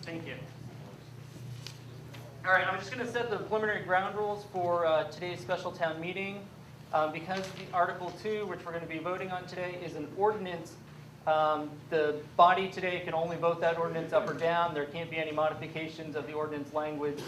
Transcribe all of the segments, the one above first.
Thank you. All right, I'm just going to set the preliminary ground rules for today's special town meeting. Because the Article 2, which we're going to be voting on today, is an ordinance, the body today can only vote that ordinance up or down. There can't be any modifications of the ordinance language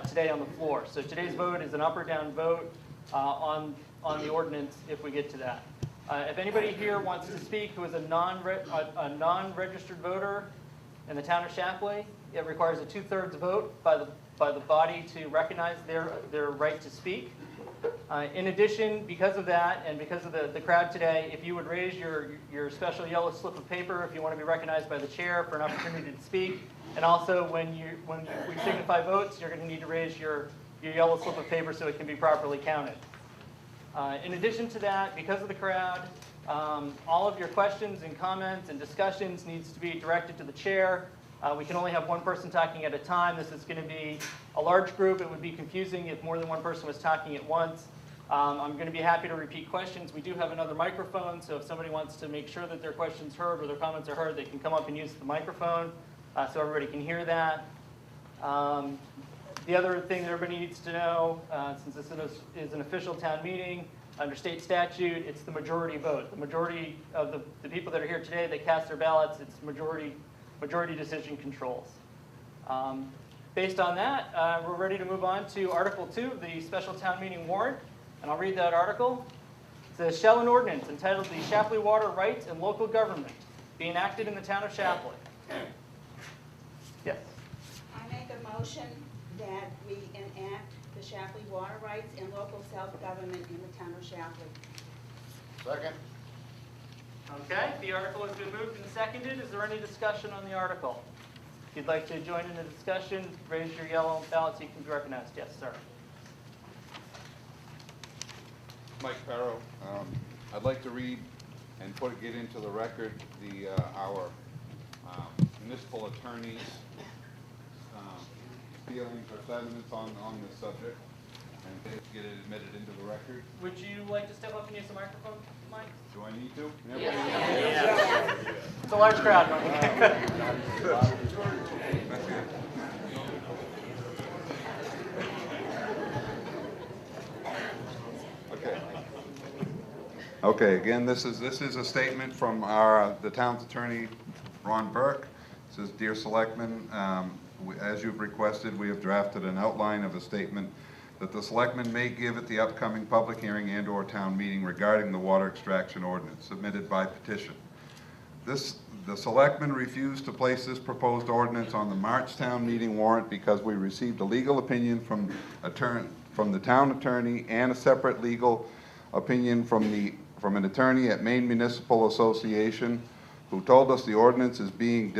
today on the floor. So today's vote is an up or down vote on the ordinance if we get to that. If anybody here wants to speak who is a non-registered voter in the town of Shapleigh, it requires a 2/3 vote by the body to recognize their right to speak. In addition, because of that and because of the crowd today, if you would raise your special yellow slip of paper if you want to be recognized by the chair for an opportunity to speak, and also when we signify votes, you're going to need to raise your yellow slip of paper so it can be properly counted. In addition to that, because of the crowd, all of your questions and comments and discussions needs to be directed to the chair. We can only have one person talking at a time. This is going to be a large group. It would be confusing if more than one person was talking at once. I'm going to be happy to repeat questions. We do have another microphone, so if somebody wants to make sure that their question's heard or their comments are heard, they can come up and use the microphone so everybody can hear that. The other thing that everybody needs to know, since this is an official town meeting, under state statute, it's the majority vote. The majority of the people that are here today that cast their ballots, it's majority decision controls. Based on that, we're ready to move on to Article 2, the special town meeting warrant. And I'll read that article. It says, shall an ordinance entitled the Shapleigh Water Rights and Local Government be enacted in the town of Shapleigh? Yes. I make a motion that we enact the Shapleigh Water Rights and Local Self-Government in the town of Shapleigh. Second. Okay, the article has been moved and seconded. Is there any discussion on the article? If you'd like to join in the discussion, raise your yellow ballot so you can be recognized. Yes, sir. Mike Farrow. I'd like to read and get into the record our municipal attorney's feelings or sentiments on this subject and get it admitted into the record. Would you like to step up and use the microphone, Mike? Do I need to? Yeah. It's a large crowd, Mike. Okay. Again, this is a statement from the town's attorney, Ron Burke. It says, "Dear Selectmen, as you've requested, we have drafted an outline of a statement that the Selectmen may give at the upcoming public hearing and/or town meeting regarding the water extraction ordinance submitted by petition. The Selectmen refused to place this proposed ordinance on the March town meeting warrant because we received a legal opinion from the town attorney and a separate legal opinion from an attorney at Maine Municipal Association who told us the ordinance is being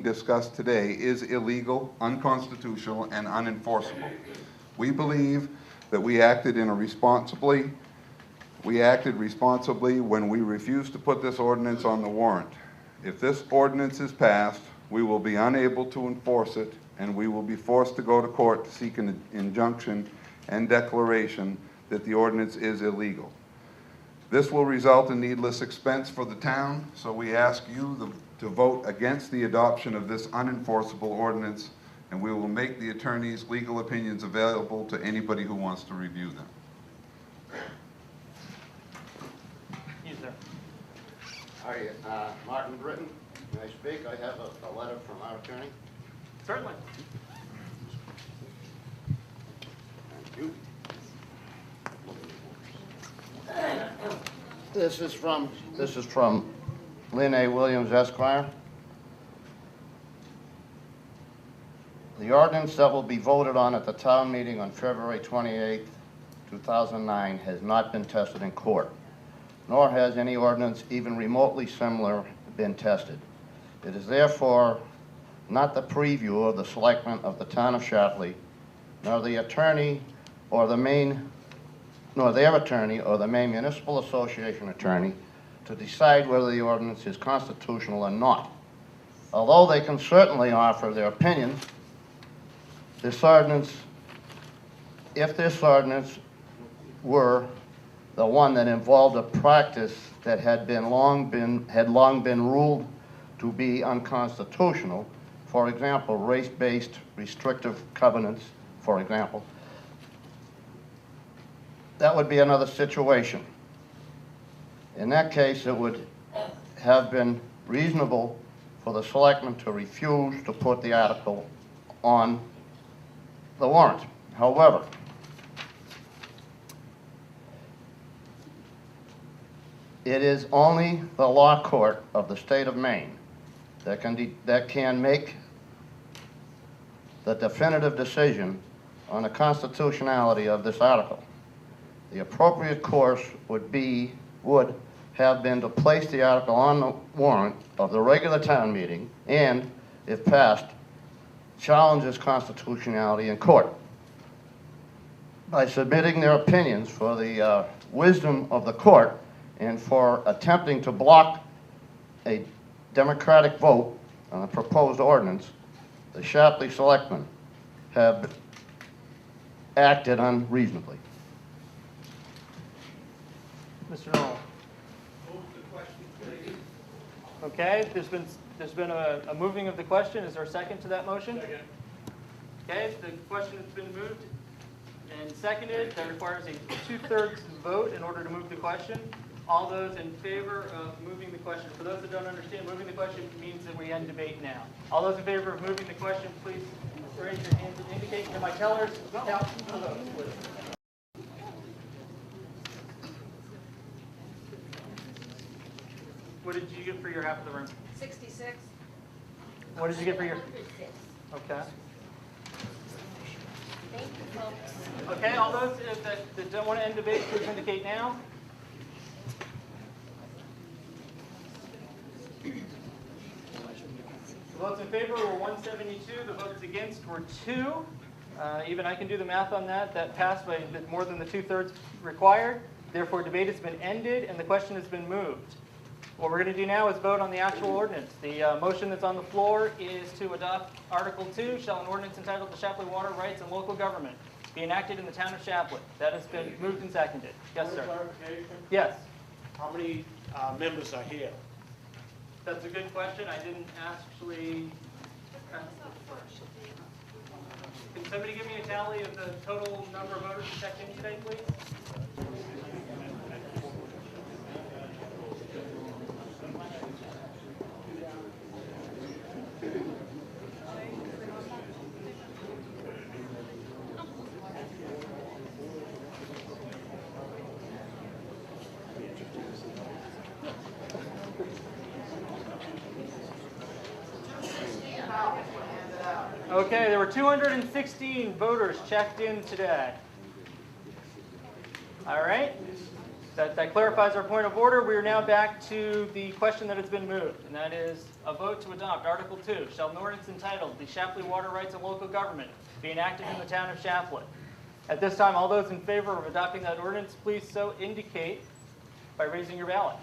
discussed today is illegal, unconstitutional, and unenforceable. We believe that we acted responsibly when we refused to put this ordinance on the warrant. If this ordinance is passed, we will be unable to enforce it, and we will be forced to go to court to seek an injunction and declaration that the ordinance is illegal. This will result in needless expense for the town, so we ask you to vote against the adoption of this unenforceable ordinance, and we will make the attorney's legal opinions available to anybody who wants to review them." Yes, sir. Hi, Martin Britton. May I speak? I have a letter from our attorney. Certainly. Thank you. This is from Lynn A. Williams, Esquire. The ordinance that will be voted on at the town meeting on February 28, 2009 has not been tested in court, nor has any ordinance even remotely similar been tested. It is therefore not the preview of the selectmen of the town of Shapleigh, nor their attorney or the Maine Municipal Association attorney to decide whether the ordinance is constitutional or not. Although they can certainly offer their opinions, if this ordinance were the one that involved a practice that had long been ruled to be unconstitutional. For example, race-based restrictive covenants, for example. That would be another situation. In that case, it would have been reasonable for the selectmen to refuse to put the article on the warrant. However, it is only the law court of the state of Maine that can make the definitive decision on the constitutionality of this article. The appropriate course would have been to place the article on the warrant of the regular town meeting and, if passed, challenge its constitutionality in court. By submitting their opinions for the wisdom of the court and for attempting to block a democratic vote on a proposed ordinance, the Shapleigh selectmen have acted unreasonably. Mr. Knoll. Okay, there's been a moving of the question. Is there a second to that motion? Second. Okay, the question has been moved and seconded. That requires a 2/3 vote in order to move the question. All those in favor of moving the question. For those that don't understand, moving the question means that we end debate now. All those in favor of moving the question, please raise your hands and indicate to my tellers. Count the votes, please. What did you get for your half of the room? 66. What did you get for your? Okay. Thank you, folks. Okay, all those that don't want to end debate, please indicate now. The votes in favor were 172. The votes against were 2. Even I can do the math on that. That passed by more than the 2/3 required. Therefore, debate has been ended and the question has been moved. What we're going to do now is vote on the actual ordinance. The motion that's on the floor is to adopt Article 2, shall an ordinance entitled the Shapleigh Water Rights and Local Government be enacted in the town of Shapleigh. That has been moved and seconded. Yes, sir. Clarification? Yes. How many members are here? That's a good question. I didn't actually. Can somebody give me a tally of the total number of voters who checked in today, please? Okay, there were 216 voters checked in today. All right, that clarifies our point of order. We are now back to the question that has been moved, and that is a vote to adopt Article 2. Shall an ordinance entitled the Shapleigh Water Rights and Local Government be enacted in the town of Shapleigh? At this time, all those in favor of adopting that ordinance, please so indicate by raising your ballot.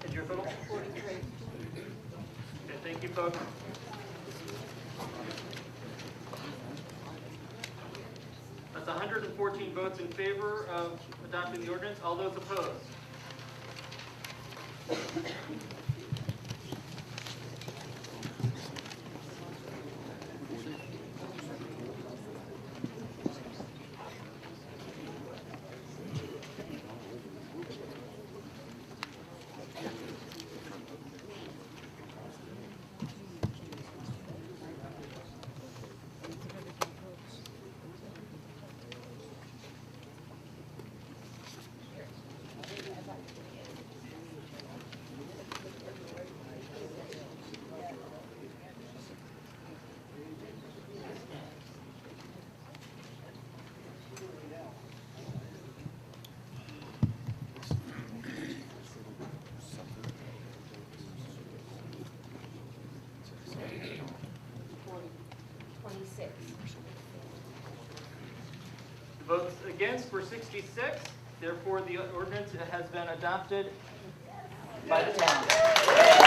Is your total? 43. Okay, thank you, folks. That's 114 votes in favor of adopting the ordinance. All those opposed? against were 66. Therefore, the ordinance has been adopted by the town.